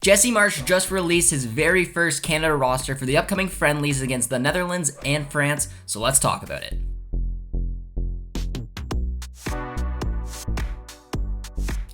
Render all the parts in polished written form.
Jesse Marsch just released his very first Canada roster for the upcoming friendlies against the Netherlands and France, so let's talk about it.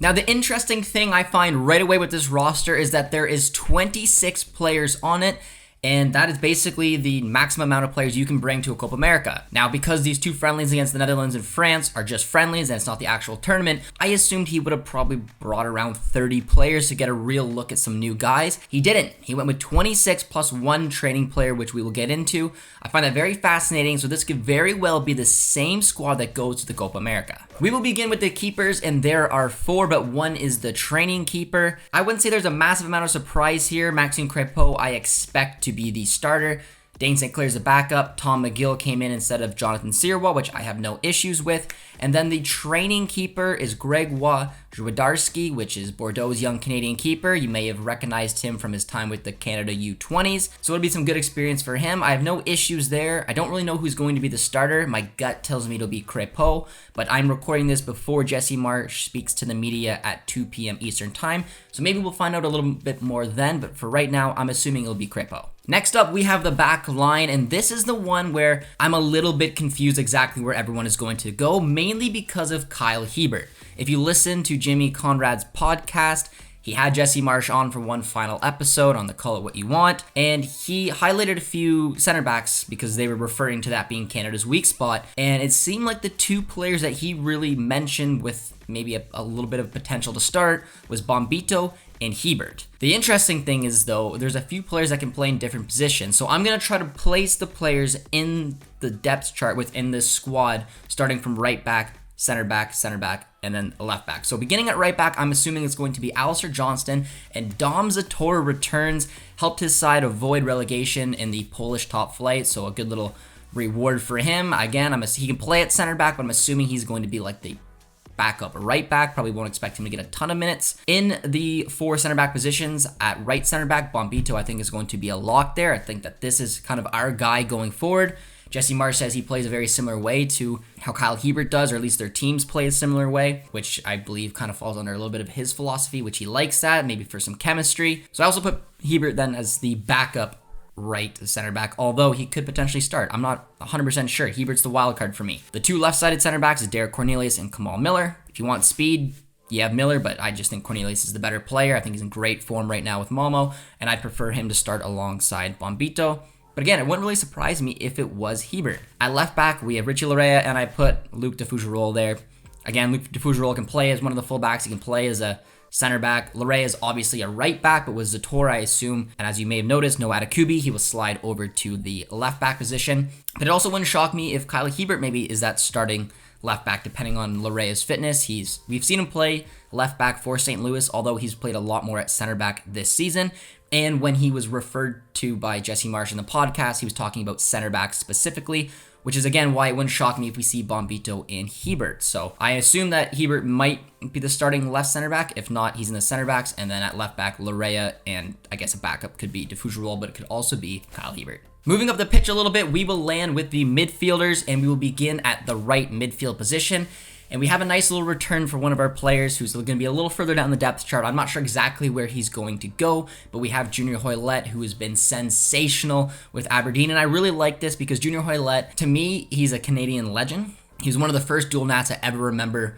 Now, the interesting thing I find right away with this roster is that there is 26 players on it, and that is basically the maximum amount of players you can bring to a Copa America. Now, because these two friendlies against the Netherlands and France are just friendlies and it's not the actual tournament, I assumed he would have probably brought around 30 players to get a real look at some new guys. He didn't. He went with 26 plus one training player, which we will get into. I find that very fascinating, so this could very well be the same squad that goes to the Copa America. We will begin with the keepers, and there are four, but one is the training keeper. I wouldn't say there's a massive amount of surprise here. Maxime Crépeau, I expect to be the starter. Dane St. Clair's the backup. Tom McGill came in instead of Jonathan Sirois, which I have no issues with. And then the training keeper is Grégoire Zwidarski, which is Bordeaux's young Canadian keeper. You may have recognized him from his time with the Canada U20s. So it'll be some good experience for him. I have no issues there. I don't really know who's going to be the starter. My gut tells me it'll be Crépeau, but I'm recording this before Jesse Marsch speaks to the media at 2 p.m. Eastern Time. So maybe we'll find out a little bit more then, but for right now, I'm assuming it'll be Crépeau. Next up, we have the back line, and this is the one where I'm a little bit confused exactly where everyone is going to go, mainly because of Kyle Hiebert. If you listen to Jimmy Conrad's podcast, he had Jesse Marsch on for one final episode on the Call It What You Want, and he highlighted a few center backs because they were referring to that being Canada's weak spot, and it seemed like the two players that he really mentioned with maybe a little bit of potential to start was Bombito and Hiebert. The interesting thing is, though, there's a few players that can play in different positions, so I'm going to try to place the players in the depth chart within this squad, starting from right back, center back, and then a left back. So beginning at right back, I'm assuming it's going to be Alistair Johnston, and Dom Zator returns, helped his side avoid relegation in the Polish top flight, so a good little reward for him. Again, he can play at center back, but I'm assuming he's going to be like the backup right back. Probably won't expect him to get a ton of minutes. In the four center back positions, at right center back, Bombito I think is going to be a lock there. I think that this is kind of our guy going forward. Jesse Marsch says he plays a very similar way to how Kyle Hiebert does, or at least their teams play a similar way, which I believe kind of falls under a little bit of his philosophy, which he likes that, maybe for some chemistry. So I also put Hiebert then as the backup right center back, although he could potentially start. I'm not 100% sure. Hiebert's the wild card for me. The two left-sided center backs is Derek Cornelius and Kamal Miller. If you want speed, you have Miller, but I just think Cornelius is the better player. I think he's in great form right now with Malmo, and I'd prefer him to start alongside Bombito. But again, it wouldn't really surprise me if it was Hiebert. At left back, we have Richie Larea, and I put Luc de Fougerolles there. Again, Luc de Fougerolles can play as one of the fullbacks. He can play as a center back. Larea is obviously a right back, but with Zator, I assume, and as you may have noticed, no Atakubi, he will slide over to the left back position. But it also wouldn't shock me if Kyle Hiebert maybe is that starting left back, depending on Larea's fitness. We've seen him play left back for St. Louis, although he's played a lot more at center back this season. And when he was referred to by Jesse Marsch in the podcast, he was talking about center back specifically, which is again why it wouldn't shock me if we see Bombito and Hiebert. So I assume that Hiebert might be the starting left center back. If not, he's in the center backs, and then at left back, Larea, and I guess a backup could be de Fougerolles, but it could also be Kyle Hiebert. Moving up the pitch a little bit, we will land with the midfielders, and we will begin at the right midfield position. And we have a nice little return for one of our players who's going to be a little further down the depth chart. I'm not sure exactly where he's going to go, but we have Junior Hoilett, who has been sensational with Aberdeen. And I really like this because Junior Hoilett, to me, he's a Canadian legend. He's one of the first dual nats I ever remember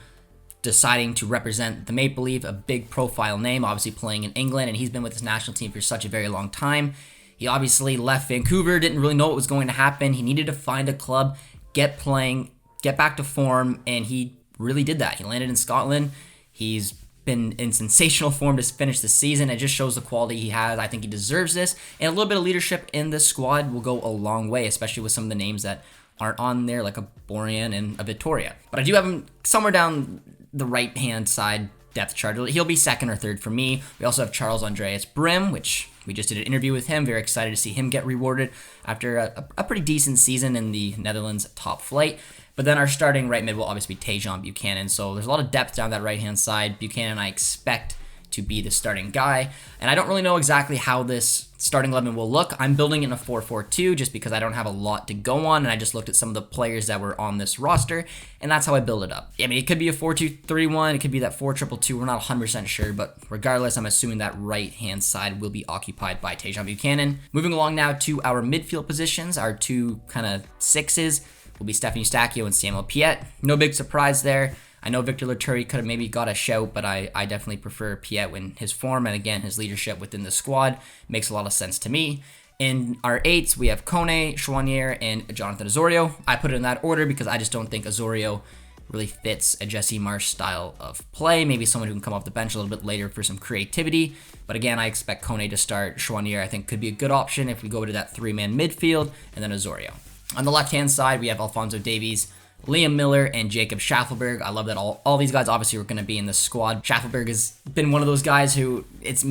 deciding to represent the Maple Leaf, a big profile name, obviously playing in England, and he's been with his national team for such a very long time. He obviously left Vancouver, didn't really know what was going to happen. He needed to find a club, get playing, get back to form, and he really did that. He landed in Scotland. He's been in sensational form to finish the season. It just shows the quality he has. I think he deserves this. And a little bit of leadership in this squad will go a long way, especially with some of the names that aren't on there, like a Borjan and a Vittoria. But I do have him somewhere down the right-hand side depth chart. He'll be second or third for me. We also have Charles Andreas Brim, which we just did an interview with him. Very excited to see him get rewarded after a pretty decent season in the Netherlands top flight. But then our starting right mid will obviously be Tejan Buchanan. So there's a lot of depth down that right-hand side. Buchanan, I expect to be the starting guy. And I don't really know exactly how this starting 11 will look. I'm building it in a 4-4-2 just because I don't have a lot to go on, and I just looked at some of the players that were on this roster, and that's how I build it up. I mean, it could be a 4-2-3-1, it could be that 4-2-2, we're not 100% sure, but regardless, I'm assuming that right-hand side will be occupied by Tajon Buchanan. Moving along now to our midfield positions, our two kind of sixes will be Stefan Eustachio and Samuel Piet. No big surprise there. I know Victor Laturi could have maybe got a shout, but I definitely prefer Piet when his form and, again, his leadership within the squad makes a lot of sense to me. In our eights, we have Kone, Chouanier, and Jonathan Osorio. I put it in that order because I just don't think Osorio really fits a Jesse Marsch style of play. Maybe someone who can come off the bench a little bit later for some creativity. But again, I expect Kone to start. Chouanier, I think, could be a good option if we go to that three-man midfield, and then Osorio. On the left-hand side, we have Alphonso Davies, Liam Miller, and Jacob Schaffelberg. I love that all these guys obviously were going to be in the squad. Schaffelberg has been one of those guys who it's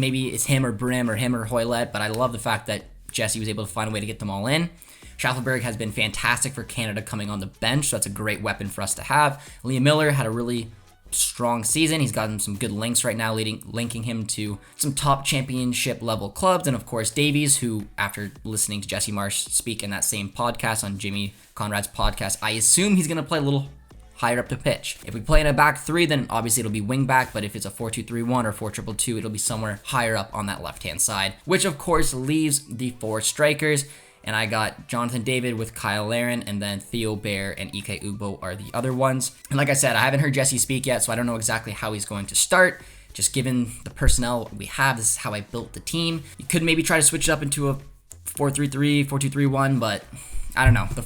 him or Brim or him or Hoylett, but I love the fact that Jesse was able to find a way to get them all in. Schaffelberg has been fantastic for Canada coming on the bench, so that's a great weapon for us to have. Liam Miller had a really strong season. He's gotten some good links right now, linking him to some top championship level clubs. And of course, Davies, who after listening to Jesse Marsch speak in that same podcast on Jimmy Conrad's podcast, I assume he's going to play a little higher up the pitch. If we play in a back three, then obviously it'll be wing back, but if it's a 4-2-3-1 or 4-2-2, it'll be somewhere higher up on that left-hand side, which of course leaves the four strikers. And I got Jonathan David with Kyle Larin, and then Theo Bair and Ike Ugbo are the other ones. And like I said, I haven't heard Jesse speak yet, so I don't know exactly how he's going to start. Just given the personnel we have, this is how I built the team. You could maybe try to switch it up into a 4-3-3, 4-2-3-1, but I don't know. The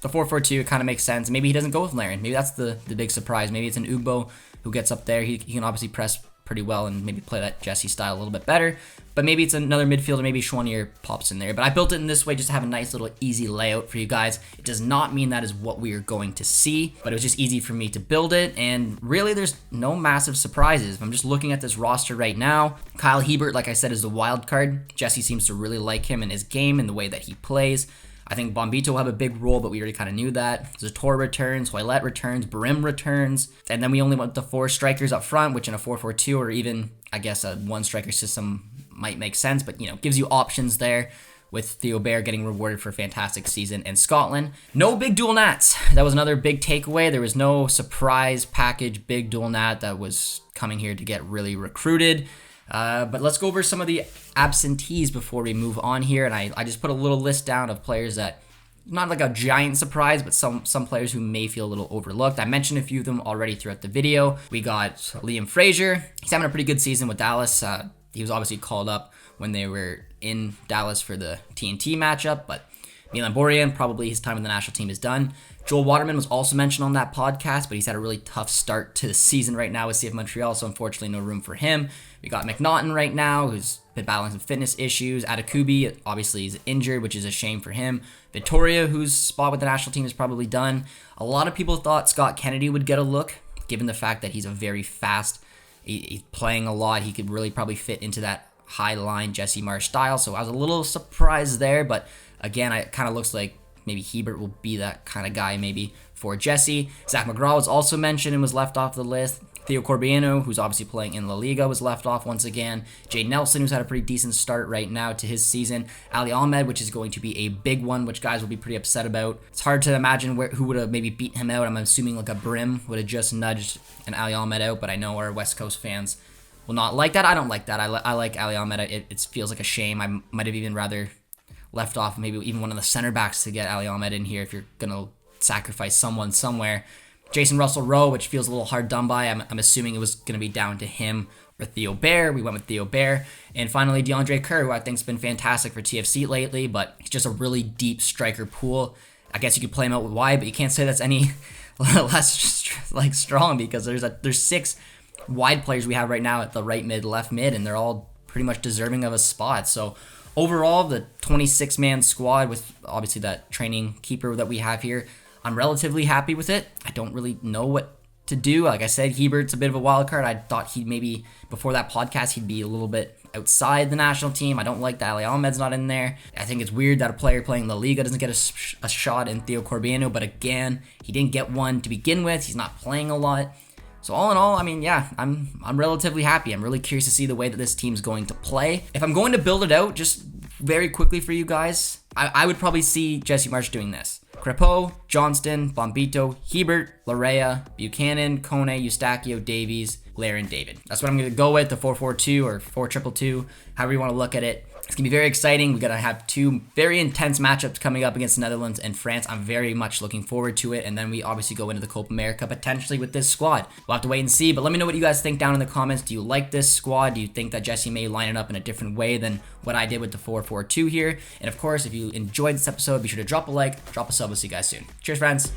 4-4-2 kind of makes sense. Maybe he doesn't go with Larin. Maybe that's the big surprise. Maybe it's an Ugbo who gets up there. He can obviously press pretty well and maybe play that Jesse style a little bit better. But maybe it's another midfielder, maybe Chouanier pops in there. But I built it in this way just to have a nice little easy layout for you guys. It does not mean that is what we are going to see, but it was just easy for me to build it. And really, there's no massive surprises. If I'm just looking at this roster right now, Kyle Hebert, like I said, is the wild card. Jesse seems to really like him in his game and the way that he plays. I think Bombito will have a big role, but we already kind of knew that. Zator returns, Hoylett returns, Brim returns, and then we only went the four strikers up front, which in a 4-4-2 or even, I guess, a one-striker system might make sense, but, gives you options there with Theo Bair getting rewarded for a fantastic season in Scotland. No big dual nats. That was another big takeaway. There was no surprise package big dual nat that was coming here to get really recruited. But let's go over some of the absentees before we move on here. And I just put a little list down of players that, not like a giant surprise, but some players who may feel a little overlooked. I mentioned a few of them already throughout the video. We got Liam Fraser. He's having a pretty good season with Dallas. He was obviously called up when they were in Dallas for the TNT matchup, but Milan Borjan, probably his time in the national team is done. Joel Waterman was also mentioned on that podcast, but he's had a really tough start to the season right now with CF Montreal, so unfortunately no room for him. We got McNaughton right now, who's been battling some fitness issues. Atakubi, obviously, he's injured, which is a shame for him. Victoria, whose spot with the national team is probably done. A lot of people thought Scott Kennedy would get a look, given the fact that he's a very fast, he's playing a lot. He could really probably fit into that high line Jesse Marsch style, so I was a little surprised there, but again, it kind of looks like maybe Hebert will be that kind of guy maybe for Jesse. Zach McGraw was also mentioned and was left off the list. Theo Corbiano, who's obviously playing in La Liga, was left off once again. Jay Nelson, who's had a pretty decent start right now to his season. Ali Ahmed, which is going to be a big one, which guys will be pretty upset about. It's hard to imagine who would have maybe beaten him out. I'm assuming like a Brim would have just nudged an Ali Ahmed out, but I know our West Coast fans will not like that. I don't like that. I like Ali Ahmed. It feels like a shame. I might have even rather left off maybe even one of the center backs to get Ali Ahmed in here if you're going to sacrifice someone somewhere. Jason Russell-Rowe, which feels a little hard done by. I'm assuming it was going to be down to him or Theo Bair. We went with Theo Bair. And finally, DeAndre Kerr, who I think has been fantastic for TFC lately, but he's just a really deep striker pool. I guess you could play him out with wide, but you can't say that's any less strong because there's 6 wide players we have right now at the right mid, left mid, and they're all pretty much deserving of a spot. So overall, the 26-man squad with obviously that training keeper that we have here, I'm relatively happy with it. I don't really know what to do. Like I said, Hebert's a bit of a wild card. I thought he'd maybe, before that podcast, he'd be a little bit outside the national team. I don't like that Ali Ahmed's not in there. I think it's weird that a player playing La Liga doesn't get a shot in Theo Corbiano, but again, he didn't get one to begin with. He's not playing a lot. So all in all, I mean, yeah, I'm relatively happy. I'm really curious to see the way that this team's going to play. If I'm going to build it out, just very quickly for you guys, I would probably see Jesse Marsh doing this. Crepeau, Johnston, Bombito, Hebert, Larea, Buchanan, Kone, Eustachio, Davies, Laren, David. That's what I'm going to go with, the 4-4-2 or 4-2-2, however you want to look at it. It's going to be very exciting. We're going to have two very intense matchups coming up against the Netherlands and France. I'm very much looking forward to it. And then we obviously go into the Copa America potentially with this squad. We'll have to wait and see. But let me know what you guys think down in the comments. Do you like this squad? Do you think that Jesse may line it up in a different way than what I did with the 4-4-2 here? And of course, if you enjoyed this episode, be sure to drop a like, drop a sub. We'll see you guys soon. Cheers, friends.